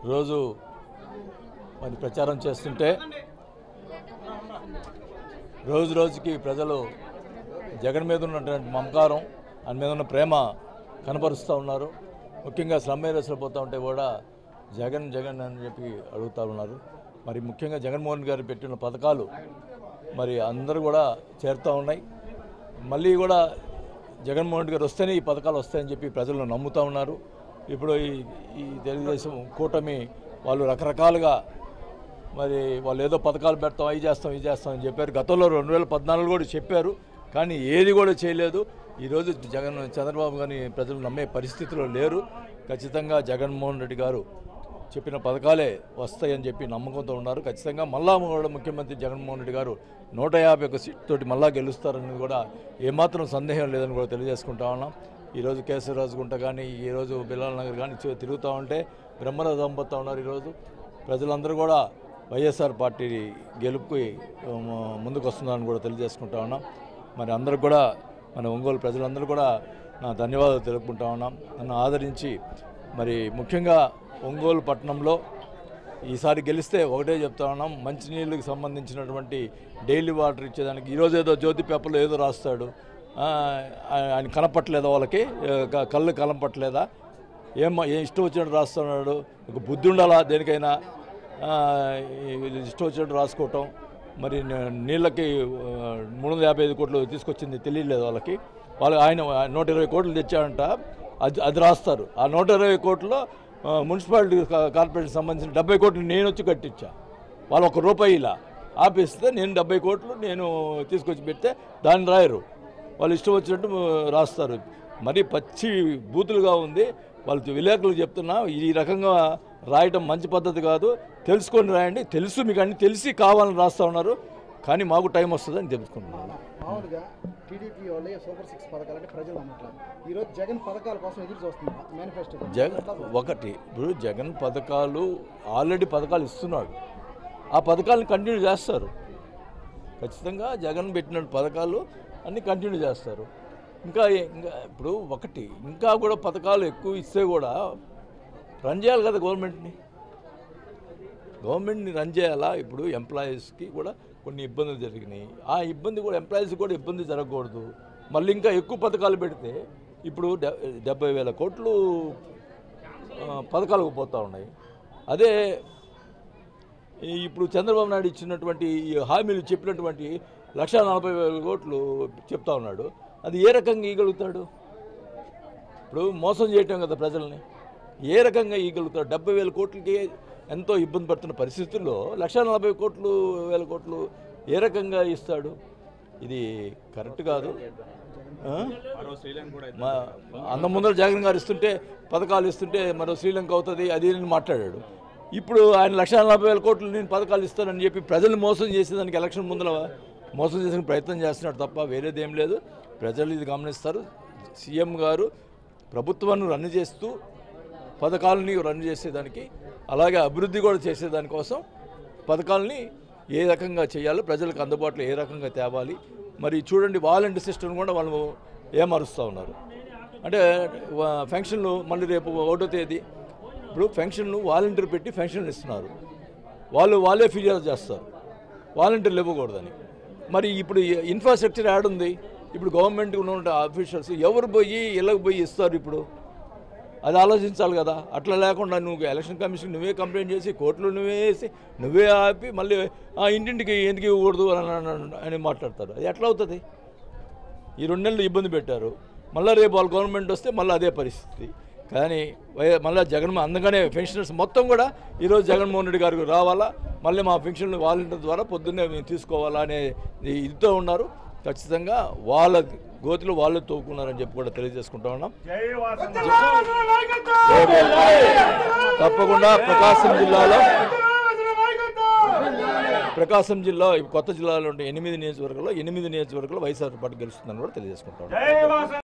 రోజు మరి ప్రచారం చేస్తుంటే రోజు రోజుకి ప్రజలు జగన్ మీద ఉన్నటువంటి మమకారం ఆయన మీద ఉన్న ప్రేమ కనపరుస్తూ ఉన్నారు. ముఖ్యంగా స్లమ్ ఏరియాస్లో పోతూ ఉంటే కూడా జగన్ జగన్ అని చెప్పి అడుగుతూ ఉన్నారు. మరి ముఖ్యంగా జగన్మోహన్ గారు పెట్టిన పథకాలు మరి అందరూ కూడా చేరుతూ ఉన్నాయి. మళ్ళీ కూడా జగన్మోహన్ గారు వస్తేనే ఈ పథకాలు వస్తాయని చెప్పి ప్రజలు నమ్ముతూ ఉన్నారు. ఇప్పుడు ఈ తెలుగుదేశం కూటమి వాళ్ళు రకరకాలుగా మరి వాళ్ళు ఏదో పథకాలు పెడతాం అవి చేస్తాం అని చెప్పారు. గతంలో 2014 కూడా చెప్పారు, కానీ ఏది కూడా చేయలేదు. ఈరోజు చంద్రబాబు గారిని ప్రజలు నమ్మే పరిస్థితిలో లేరు. ఖచ్చితంగా జగన్మోహన్ రెడ్డి గారు చెప్పిన పథకాలే వస్తాయని చెప్పి నమ్మకంతో ఉన్నారు. ఖచ్చితంగా మళ్ళా కూడా ముఖ్యమంత్రి జగన్మోహన్ రెడ్డి గారు 151 సీట్తోటి మళ్ళా గెలుస్తారని కూడా ఏమాత్రం సందేహం లేదని కూడా తెలియజేసుకుంటా ఉన్నాం. ఈరోజు కేశవరాజుగుంట కానీ ఈరోజు బిలాల్ నగర్ కానీ తిరుగుతూ ఉంటే బ్రహ్మరథం పోతూ ఉన్నారు. ఈరోజు ప్రజలందరూ కూడా వైఎస్ఆర్ పార్టీ గెలుపుకి ముందుకు వస్తున్నారని కూడా తెలియజేసుకుంటా ఉన్నాం. మరి అందరూ కూడా మన ఒంగోలు ప్రజలందరూ కూడా నా ధన్యవాదాలు తెలుపుకుంటా ఉన్నాం. నన్ను ఆదరించి మరి ముఖ్యంగా ఒంగోలు పట్టణంలో ఈసారి గెలిస్తే ఒకటే చెప్తా ఉన్నాం, మంచినీళ్ళకి సంబంధించినటువంటి డైలీ వాటర్ ఇచ్చేదానికి ఈరోజు ఏదో జ్యోతి పేపర్లో ఏదో రాస్తాడు, ఆయన కనపట్లేదా, వాళ్ళకి కళ్ళు కనపట్లేదా, ఏం ఇష్టం వచ్చినట్టు రాస్తున్నాడు. ఒక బుద్ధి ఉండాలా దేనికైనా, ఇష్టం వచ్చినట్టు రాసుకోవటం. మరి నీళ్ళకి 355 కోట్లు తీసుకొచ్చింది తెలియలేదు వాళ్ళకి. ఆయన 120 కోట్లు తెచ్చాడంట, అది రాస్తారు. ఆ 120 కోట్లలో మున్సిపాలిటీ కార్పొరేషన్ సంబంధించిన 70 కోట్లు నేను వచ్చి కట్టించా. వాళ్ళు ₹1 ఇలా ఆపేస్తే నేను 70 కోట్లు నేను తీసుకొచ్చి పెడితే దాన్ని రాయరు, వాళ్ళు ఇష్టం వచ్చినట్టు రాస్తారు. మరి పచ్చి బూతులుగా ఉంది. వాళ్ళు విలేకరులు చెప్తున్నా, ఈ రకంగా రాయటం మంచి పద్ధతి కాదు, తెలుసుకొని రాయండి. తెలుసు మీకు అన్ని తెలిసి కావాలని రాస్తూ ఉన్నారు, కానీ మాకు టైం వస్తుందని తెలుసుకుంటున్నాను. మామూలుగా టీడీపీ వాళ్ళే సూపర్ 6 పథకాలంటే ప్రజలు నమ్మట్లేదు. ఈరోజు జగన్ పథకాల కోసం ఎదురు చూస్తున్నారు. మేనిఫెస్టో ఒకటి ఇప్పుడు జగన్ పథకాలు ఆల్రెడీ పథకాలు ఇస్తున్నాడు, ఆ పథకాలను కంటిన్యూ చేస్తారు. ఖచ్చితంగా జగన్ పెట్టిన పథకాలు అన్నీ కంటిన్యూ చేస్తారు. ఇంకా ఇప్పుడు ఒకటి ఇంకా కూడా పథకాలు ఎక్కువ ఇస్తే కూడా రన్ చేయాలి కదా గవర్నమెంట్ని రన్ చేయాలా. ఇప్పుడు ఎంప్లాయీస్కి కూడా కొన్ని ఇబ్బందులు జరిగినాయి, ఆ ఇబ్బంది కూడా ఎంప్లాయీస్కి కూడా ఇబ్బంది జరగకూడదు. మళ్ళీ ఇంకా ఎక్కువ పథకాలు పెడితే ఇప్పుడు 70,000 కోట్లు పథకాలకు పోతూ ఉన్నాయి. అదే ఇప్పుడు చంద్రబాబు నాయుడు ఇచ్చినటువంటి హామీలు చెప్పినటువంటి 1,40,000 కోట్లు చెప్తా ఉన్నాడు, అది ఏ రకంగా ఇవ్వగలుగుతాడు? ఇప్పుడు మోసం చేయటం కదా ప్రజల్ని, ఏ రకంగా ఇవ్వగలుగుతాడు? 70,000 కోట్లకి ఎంతో ఇబ్బంది పడుతున్న పరిస్థితుల్లో 1,40,000 కోట్లు ఏ రకంగా ఇస్తాడు? ఇది కరెక్ట్ కాదు. అంత ముందర జగన్ గారు ఇస్తుంటే పథకాలు ఇస్తుంటే మరో శ్రీలంక అవుతుంది అది అని మాట్లాడాడు. ఇప్పుడు ఆయన 1,40,000 కోట్లు నేను పథకాలు ఇస్తానని చెప్పి ప్రజల్ని మోసం చేసేదానికి ఎలక్షన్ ముందర మోసం చేసే ప్రయత్నం చేస్తున్నాడు తప్ప వేరేదేం లేదు. ప్రజలు ఇది గమనిస్తారు. సీఎం గారు ప్రభుత్వాన్ని రన్ చేస్తూ పథకాలని రన్ చేసేదానికి, అలాగే అభివృద్ధి కూడా చేసేదానికోసం పథకాలని ఏ రకంగా చేయాలో, ప్రజలకు అందుబాటులో ఏ రకంగా తేవాలి. మరి చూడండి, వాలంటీర్ సిస్టమ్ కూడా వాళ్ళు ఏమరుస్తూ ఉన్నారు. అంటే ఫంక్షన్లు మళ్ళీ రేపు 1వ తేదీ ఇప్పుడు ఫంక్షన్లు వాలంటీర్ పెట్టి ఫంక్షన్లు ఇస్తున్నారు, వాళ్ళే ఫిర్యాదు చేస్తారు వాలంటీర్లు ఇవ్వకూడదని. మరి ఇప్పుడు ఇన్ఫ్రాస్ట్రక్చర్ యాడ్ ఉంది. ఇప్పుడు గవర్నమెంట్ ఉన్న ఆఫీషియల్స్ ఎవరు పోయి ఇళ్ళకి పోయి ఇస్తారు? ఇప్పుడు అది ఆలోచించాలి కదా. అట్లా లేకుండా నువ్వు ఎలక్షన్ కమిషన్ నువ్వే కంప్లైంట్ చేసి కోర్టులో నువ్వే వేసి నువ్వే ఆపి మళ్ళీ ఇంటింటికి ఎందుకు ఇవ్వకూడదు అని మాట్లాడతారు. అది ఎట్లా అవుతుంది? ఈ 2 నెలలు ఇబ్బంది పెట్టారు, మళ్ళీ రేపు వాళ్ళ గవర్నమెంట్ వస్తే మళ్ళీ అదే పరిస్థితి. కానీ మళ్ళీ అందుకనే పెన్షనర్స్ మొత్తం కూడా ఈరోజు జగన్మోహన్ రెడ్డి గారికి రావాలా, మళ్ళీ మా పెన్షన్లు వాలంటీర్ ద్వారా పొద్దున్నే మేము తీసుకోవాలా అనే ఇదితో ఉన్నారు. ఖచ్చితంగా వాళ్ళ గోతిలో వాళ్ళు తోకున్నారని చెప్పి కూడా తెలియజేసుకుంటా ఉన్నాం. తప్పకుండా ప్రకాశం జిల్లా కొత్త జిల్లాలో ఉండే 8 నియోజకవర్గాల్లో వైఎస్ఆర్ పార్టీ గెలుస్తుందని కూడా తెలియజేసుకుంటాం.